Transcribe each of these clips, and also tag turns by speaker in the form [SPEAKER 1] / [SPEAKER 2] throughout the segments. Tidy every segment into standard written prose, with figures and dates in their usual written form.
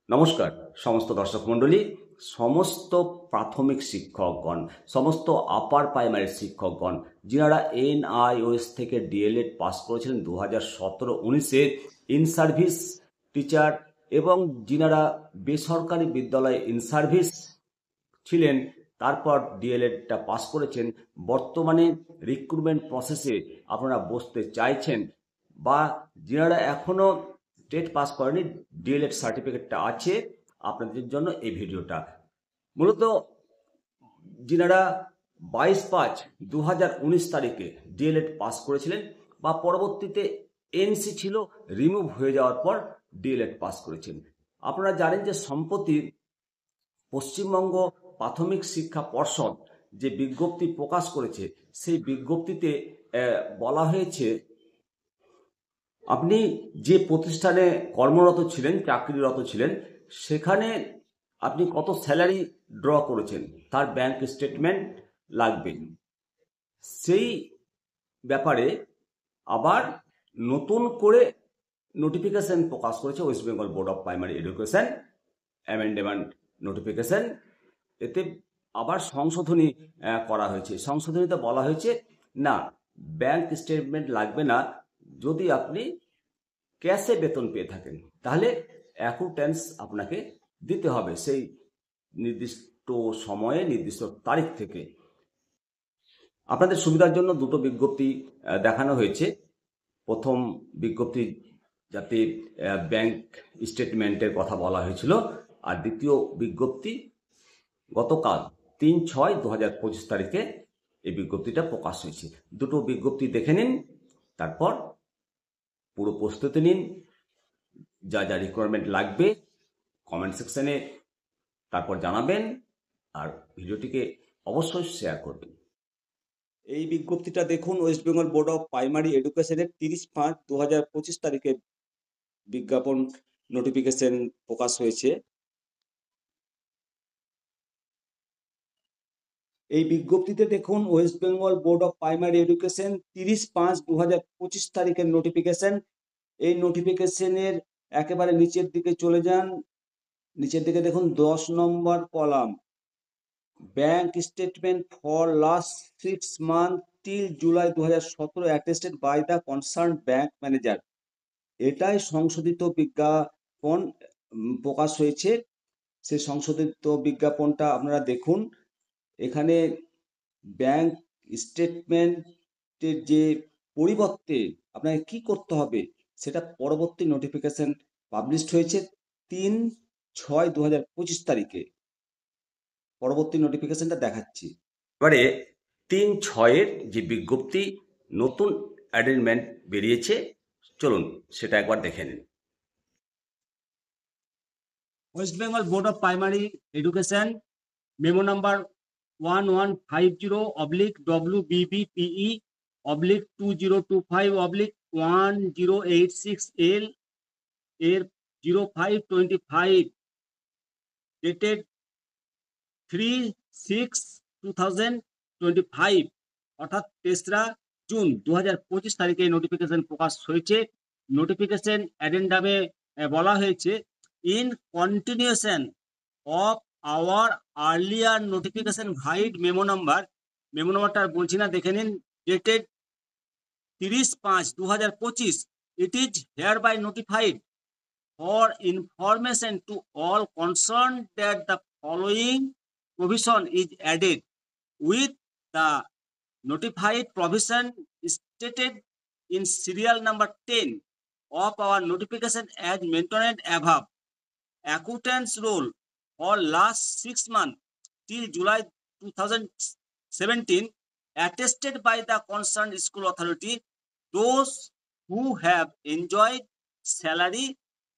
[SPEAKER 1] নমস্কার সমস্ত দর্শক মণ্ডলী, সমস্ত প্রাথমিক শিক্ষকগণ, সমস্ত আপার প্রাইমারি শিক্ষকগণ যিনারা NIOS থেকে ডিএলএড পাস করেছিলেন 2017-19-এ ইন সার্ভিস টিচার এবং যিনারা বেসরকারি বিদ্যালয়ে ইন সার্ভিস ছিলেন তারপর ডিএলএডটা পাস করেছেন, বর্তমানে রিক্রুটমেন্ট প্রসেসে আপনারা বসতে চাইছেন বা যিনারা এখনও টেট পাস করেনি, ডিএলএড সার্টিফিকেটটা আছে আপনাদের জন্য এই ভিডিওটা। মূলত যিনারা 22/5/2019 তারিখে ডিএলএড পাস করেছিলেন বা পরবর্তীতে এনসি ছিল, রিমুভ হয়ে যাওয়ার পর ডিএলএড পাস করেছেন, আপনারা জানেন যে সম্প্রতি পশ্চিমবঙ্গ প্রাথমিক শিক্ষা পর্ষদ যে বিজ্ঞপ্তি প্রকাশ করেছে, সেই বিজ্ঞপ্তিতে বলা হয়েছে আপনি যে প্রতিষ্ঠানে কর্মরত ছিলেন, চাকরিরত ছিলেন, সেখানে আপনি কত স্যালারি ড্র করেছেন তার ব্যাংক স্টেটমেন্ট লাগবে। সেই ব্যাপারে আবার নতুন করে নোটিফিকেশন প্রকাশ করেছে West Bengal board of primary education, amendment notification. এতে আবার সংশোধনী করা হয়েছে। সংশোধনীতে বলা হয়েছে না, ব্যাংক স্টেটমেন্ট লাগবে না, যদি আপনি ক্যাশে বেতন পেয়ে থাকেন তাহলে অ্যাকাউন্টেন্স আপনাকে দিতে হবে সেই নির্দিষ্ট সময়ে নির্দিষ্ট তারিখ থেকে। আপনাদের সুবিধার জন্য দুটো বিজ্ঞপ্তি দেখানো হয়েছে। প্রথম বিজ্ঞপ্তি যাতে ব্যাংক স্টেটমেন্টের কথা বলা হয়েছিল, আর দ্বিতীয় বিজ্ঞপ্তি গতকাল 3/6/2025 তারিখে এই বিজ্ঞপ্তিটা প্রকাশ হয়েছে। দুটো বিজ্ঞপ্তি দেখে নিন, তারপর পুরো প্রস্তুতি নিন, যা যা রিকোয়ারমেন্ট লাগবে কমেন্ট সেকশনে তারপর জানাবেন, আর ভিডিওটিকে অবশ্যই শেয়ার করবেন। এই বিজ্ঞপ্তিটা দেখুন, West Bengal board of primary এডুকেশনের 30/5/2025 তারিখে বিজ্ঞাপন নোটিফিকেশন প্রকাশ হয়েছে। এই বিজ্ঞপ্তিতে দেখুন, West Bengal board of primary education 30/5/2025 তারিখের নোটিফিকেশন। এই নোটিফিকেশনের একেবারে নিচের দিকে চলে যান, নিচের দিকে দেখুন 10 নম্বর column, bank statement for last 6 months till July 2017 attested by the concerned bank manager। এটাই সংশোধিত বিজ্ঞাপন প্রকাশ হয়েছে। সেই সংশোধিত বিজ্ঞাপনটা আপনারা দেখুন। এখানে ব্যাংক স্টেটমেন্টের যে পরিবর্তে আপনাকে কি করতে হবে সেটা পরবর্তী নোটিফিকেশন পাবলিশড হয়েছে 3/6/2025 তারিখে। পরবর্তী নোটিফিকেশনটা দেখাচ্ছি। এবারে 3/6-এর যে বিজ্ঞপ্তি নতুন অ্যামেন্ডমেন্ট বেরিয়েছে, চলুন সেটা একবার দেখে নিন।
[SPEAKER 2] West Bengal board of primary education memo number 1150/WBPE/2025/1086L এর 05/25 ডেটেড 3/6/2025 অর্থাৎ 3রা জুন 2025 তারিখে নোটিফিকেশন প্রকাশ হয়েছে। নোটিফিকেশন অ্যাডেন্ডামে বলা হয়েছে, in continuation of our earlier notification vide memo নাম্বারটা বলছি না, দেখে নিন, dated 30/5/2025, it is hereby notified for information to all concerned that the following provision is added with the notified provision stated in serial number 10 of our notification as mentioned above. Accountant's role for last 6 months till July 2017 attested by the concerned school authority, those who have enjoyed salary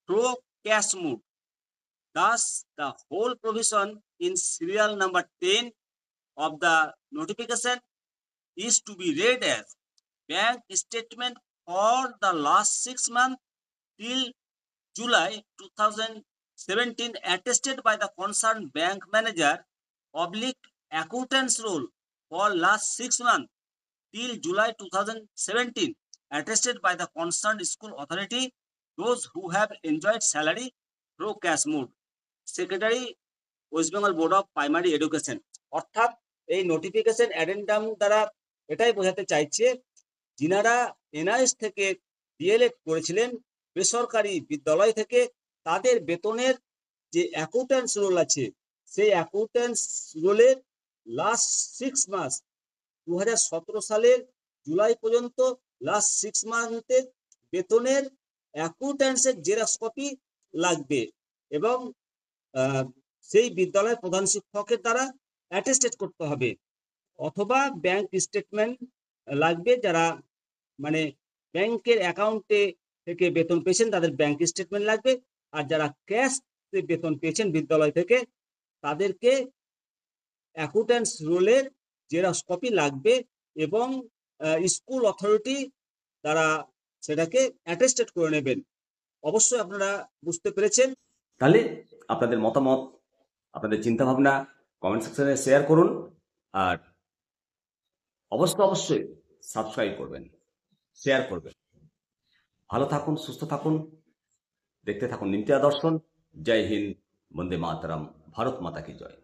[SPEAKER 2] through cash mode. Thus, the whole provision in serial number 10 of the notification is to be read as bank statement for the last 6 months till July 2017 attested by the concerned bank manager / accountant's role for last 6 months till July 2017 attested by the concerned school authority, those who have enjoyed salary through cash mode. Secretary West Bengal board of primary education. অর্থাৎ এই notification addendum দ্বারা এটাই বোঝাতে চাইছে, যিনারা NIS থেকে D.El.Ed করেছিলেন বেসরকারি বিদ্যালয় থেকে, তাদের বেতনের যে অ্যাকাউন্ট্যান্স রোল আছে, সেই অ্যাকাউন্ট্যান্স রোলের লাস্ট 6 মাস 2017 সালের জুলাই পর্যন্ত লাস্ট 6 মান্থের বেতনের অ্যাকাউন্ট্যান্সের জেরক্স কপি লাগবে এবং সেই বিদ্যালয়ের প্রধান শিক্ষকের দ্বারা অ্যাটেস্টেড করতে হবে, অথবা ব্যাংক স্টেটমেন্ট লাগবে। যারা মানে ব্যাংকের অ্যাকাউন্টে থেকে বেতন পেয়েছেন তাদের ব্যাংক স্টেটমেন্ট লাগবে, আর যারা ক্যাশ বেতন পেয়েছেন বিদ্যালয় থেকে তাদেরকে অ্যাকাউন্ট্যান্স রোলের জেরক্স কপি লাগবে এবং স্কুল অথরিটি তারা সেটাকে অ্যাটেস্টেড করে নেবেন। অবশ্যই আপনারা বুঝতে পেরেছেন।
[SPEAKER 1] তাহলে আপনাদের মতামত, আপনাদের চিন্তাভাবনা কমেন্ট সেকশনে শেয়ার করুন, আর অবশ্যই সাবস্ক্রাইব করবেন, শেয়ার করবেন। ভালো থাকুন, সুস্থ থাকুন, দেখতে থাকুন নিমতিয়া দর্শন। জয় হিন্দ, বন্দে মাতরম, ভারত মাতা কি জয়।